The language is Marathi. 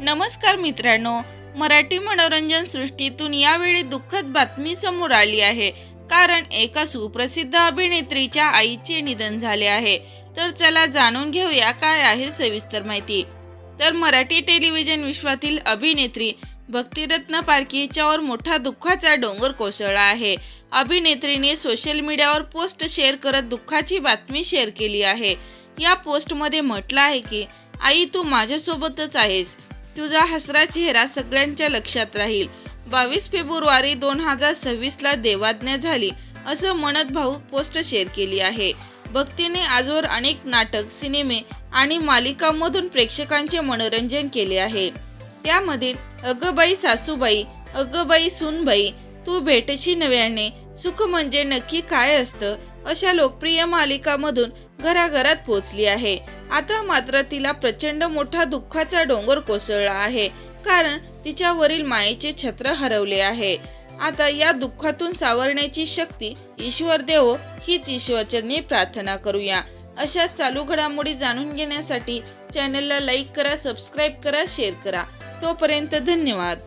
नमस्कार मित्रांनो, मराठी मनोरंजन सृष्टीतून यावेळी दुःखद बातमी समोर आली आहे. कारण एका सुप्रसिद्ध अभिनेत्रीच्या आईचे निधन झाले आहे. तर चला जाणून घेऊया काय आहे सविस्तर माहिती. तर मराठी टेलिव्हिजन विश्वातील अभिनेत्री भक्तिरत्न पारखी हिच्यावर मोठा दुःखाचा डोंगर कोसळला आहे. अभिनेत्रीने सोशल मीडियावर पोस्ट शेअर करत दुःखाची बातमी शेअर केली आहे. या पोस्टमध्ये म्हटलं आहे की, आई तू माझ्यासोबतच आहेस, तुझा हसरा चेहरा सगळ्यांच्या लक्षात राहील. 22 फेब्रुवारी 2026 ला देवाज्ञा झाली असं म्हणत भाऊक पोस्ट शेअर केली आहे. भक्तीने आजवर अनेक नाटक, सिनेमे आणि मालिकांमधून प्रेक्षकांचे मनोरंजन केले आहे. त्यामध्ये अगबाई सासूबाई, अगबाई सूनबाई, तू भेटशी नव्याने, सुख म्हणजे नक्की काय असतं अशा लोकप्रिय मालिकांमधून घराघरात पोहोचली आहे. आता मात्र तिला प्रचंड मोठा दुःखाचा डोंगर कोसळला आहे. कारण तिच्यावरील मायेचे छत्र हरवले आहे. आता या दुःखातून सावरण्याची शक्ती ईश्वर देवो हीच ईश्वरचरणी प्रार्थना करूया. अशा चालू घडामोडी जाणून घेण्यासाठी चॅनलला लाईक करा, सबस्क्राईब करा, शेअर करा. तोपर्यंत धन्यवाद.